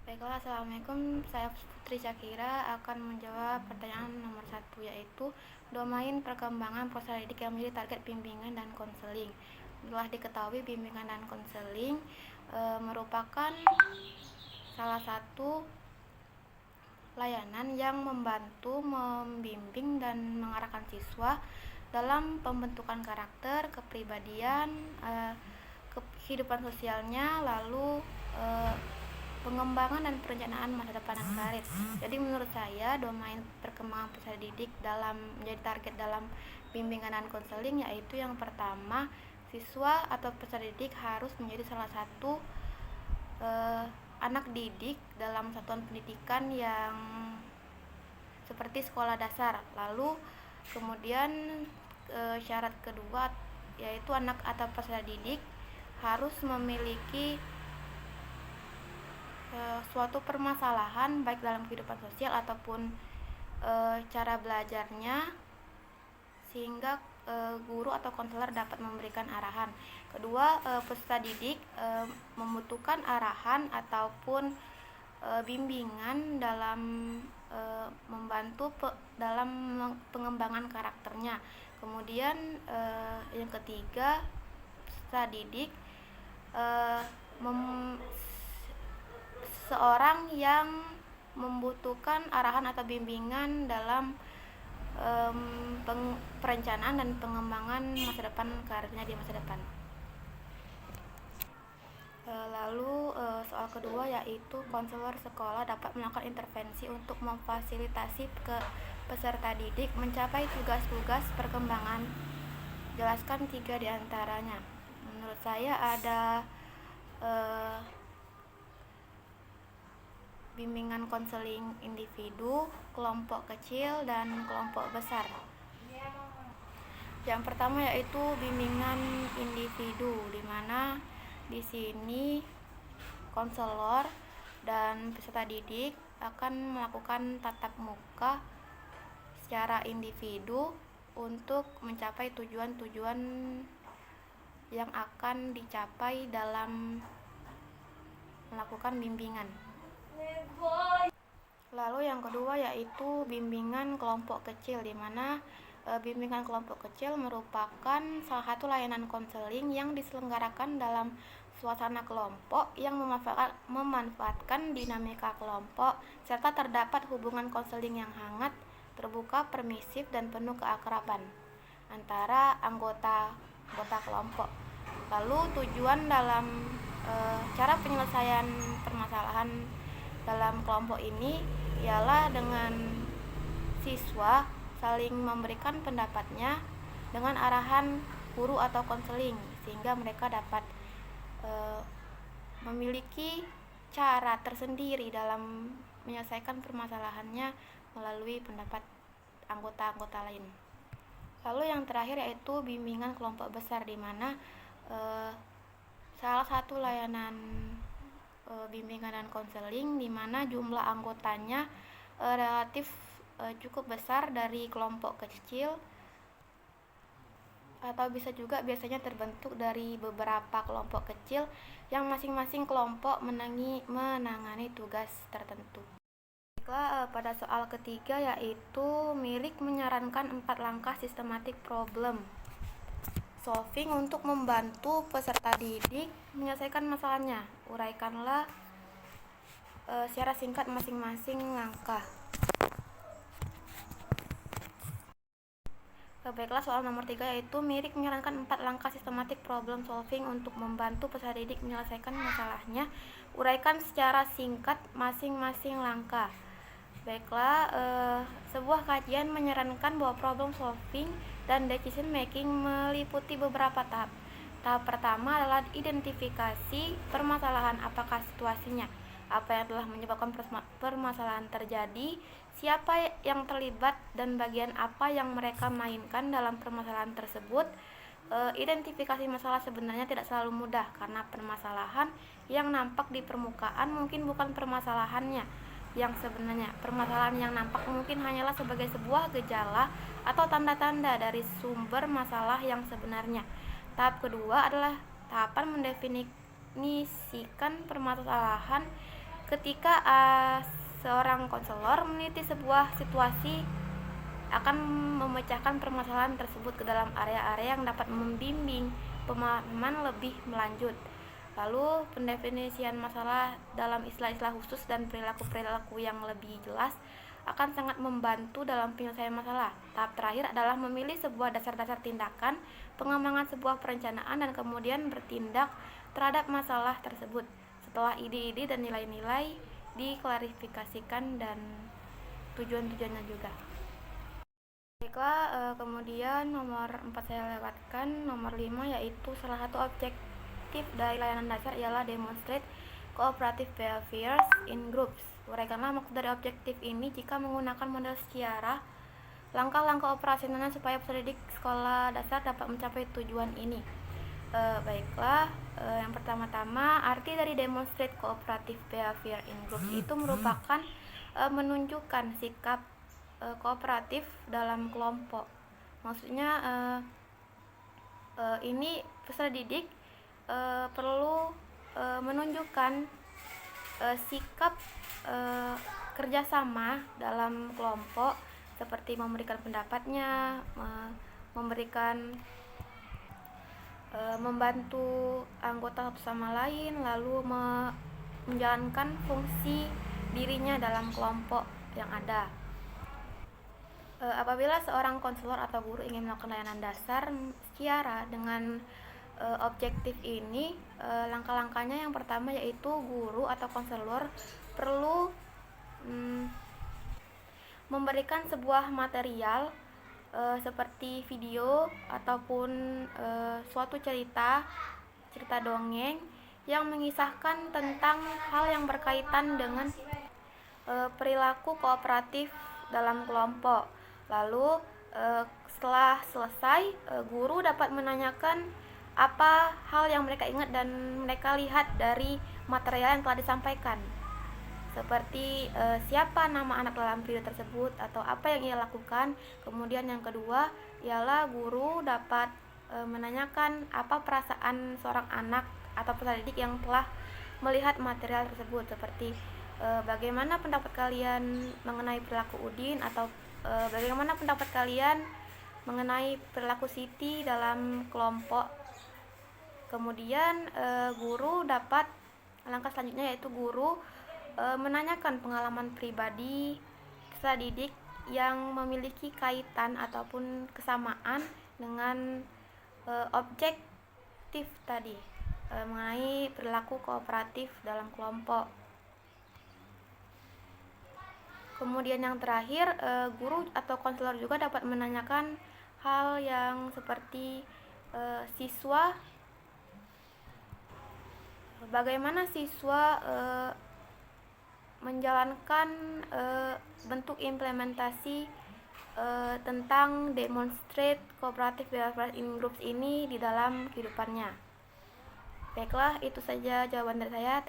Baiklah, Assalamualaikum. Saya Putri Syakira akan menjawab pertanyaan nomor 1, yaitu domain perkembangan peserta didik yang menjadi target bimbingan dan konseling. Telah diketahui bimbingan dan konseling merupakan salah satu layanan yang membantu membimbing dan mengarahkan siswa dalam pembentukan karakter, kepribadian, kehidupan sosialnya, lalu pengembangan dan perencanaan masa depan dan karir. Jadi menurut saya domain perkembangan peserta didik dalam menjadi target dalam bimbingan dan konseling, yaitu yang pertama, siswa atau peserta didik harus menjadi salah satu anak didik dalam satuan pendidikan yang seperti sekolah dasar. Lalu kemudian syarat kedua yaitu anak atau peserta didik harus memiliki suatu permasalahan baik dalam kehidupan sosial ataupun cara belajarnya, sehingga guru atau konselor dapat memberikan arahan. Kedua, peserta didik membutuhkan arahan ataupun bimbingan dalam membantu dalam pengembangan karakternya. Kemudian yang ketiga, peserta didik seorang yang membutuhkan arahan atau bimbingan dalam perencanaan dan pengembangan masa depan karirnya di masa depan. Lalu soal kedua yaitu konselor sekolah dapat melakukan intervensi untuk memfasilitasi peserta didik mencapai tugas-tugas perkembangan. Jelaskan 3 diantaranya. Menurut saya ada bimbingan konseling individu, kelompok kecil, dan kelompok besar. Yang pertama yaitu bimbingan individu, di mana di sini konselor dan peserta didik akan melakukan tatap muka secara individu untuk mencapai tujuan-tujuan yang akan dicapai dalam melakukan bimbingan. Lalu yang kedua yaitu bimbingan kelompok kecil, di mana bimbingan kelompok kecil merupakan salah satu layanan konseling yang diselenggarakan dalam suasana kelompok yang memanfaatkan dinamika kelompok serta terdapat hubungan konseling yang hangat, terbuka, permisif, dan penuh keakraban antara anggota kelompok. Lalu tujuan dalam cara penyelesaian permasalahan dalam kelompok ini ialah dengan siswa saling memberikan pendapatnya dengan arahan guru atau konseling, sehingga mereka dapat memiliki cara tersendiri dalam menyelesaikan permasalahannya melalui pendapat anggota-anggota lain. Lalu yang terakhir yaitu bimbingan kelompok besar, di mana salah satu layanan bimbingan dan konseling di mana jumlah anggotanya relatif cukup besar dari kelompok kecil, atau bisa juga biasanya terbentuk dari beberapa kelompok kecil yang masing-masing kelompok menangani tugas tertentu. Baiklah, pada soal ketiga yaitu Mirik menyarankan 4 langkah sistematik problem solving untuk membantu peserta didik menyelesaikan masalahnya. Uraikanlah secara singkat masing-masing langkah. Baiklah, soal nomor 3 yaitu Mirik menyarankan 4 langkah sistematik problem solving untuk membantu peserta didik menyelesaikan masalahnya. Uraikan secara singkat masing-masing langkah. Baiklah, sebuah kajian menyarankan bahwa problem solving dan decision making meliputi beberapa tahap. Tahap pertama adalah identifikasi permasalahan, apakah situasinya, apa yang telah menyebabkan permasalahan terjadi, siapa yang terlibat, dan bagian apa yang mereka mainkan dalam permasalahan tersebut. Identifikasi masalah sebenarnya tidak selalu mudah, karena permasalahan yang nampak di permukaan mungkin bukan permasalahannya yang sebenarnya. Permasalahan yang nampak mungkin hanyalah sebagai sebuah gejala atau tanda-tanda dari sumber masalah yang sebenarnya. Tahap kedua adalah tahapan mendefinisikan permasalahan ketika seorang konselor meneliti sebuah situasi akan memecahkan permasalahan tersebut ke dalam area-area yang dapat membimbing pemahaman lebih melanjut. Lalu pendefinisian masalah dalam istilah-istilah khusus dan perilaku-perilaku yang lebih jelas akan sangat membantu dalam penyelesaian masalah. Tahap terakhir adalah memilih sebuah dasar-dasar tindakan, pengembangan sebuah perencanaan, dan kemudian bertindak terhadap masalah tersebut setelah ide-ide dan nilai-nilai diklarifikasikan dan tujuan-tujuannya juga. Baiklah, kemudian nomor 4 saya lewatkan. Nomor 5 yaitu salah satu objektif dari layanan dasar ialah demonstrate cooperative behaviors in groups. Uraikanlah maksud dari objektif ini jika menggunakan model sejarah langkah-langkah operasionalnya supaya peserta didik sekolah dasar dapat mencapai tujuan ini. Baiklah, yang pertama-tama arti dari demonstrate cooperative behavior in groups itu merupakan menunjukkan sikap kooperatif dalam kelompok. Maksudnya ini peserta didik perlu menunjukkan sikap kerjasama dalam kelompok, seperti memberikan pendapatnya, membantu anggota satu sama lain, lalu menjalankan fungsi dirinya dalam kelompok yang ada. Apabila seorang konselor atau guru ingin melakukan layanan dasar secara dengan objektif ini, langkah-langkahnya yang pertama yaitu guru atau konselor perlu memberikan sebuah material seperti video ataupun suatu cerita dongeng yang mengisahkan tentang hal yang berkaitan dengan perilaku kooperatif dalam kelompok. Lalu setelah selesai, guru dapat menanyakan apa hal yang mereka ingat dan mereka lihat dari material yang telah disampaikan, seperti siapa nama anak dalam video tersebut atau apa yang ia lakukan. Kemudian yang kedua ialah guru dapat menanyakan apa perasaan seorang anak atau peserta didik yang telah melihat material tersebut, seperti bagaimana pendapat kalian mengenai perilaku Udin, atau bagaimana pendapat kalian mengenai perilaku Siti dalam kelompok. Kemudian guru dapat, langkah selanjutnya yaitu guru menanyakan pengalaman pribadi peserta didik yang memiliki kaitan ataupun kesamaan dengan objektif tadi, mengenai perilaku kooperatif dalam kelompok. Kemudian yang terakhir, guru atau konselor juga dapat menanyakan hal yang seperti bagaimana siswa menjalankan bentuk implementasi tentang demonstrate cooperative behavior in groups ini di dalam kehidupannya. Baiklah, itu saja jawaban dari saya.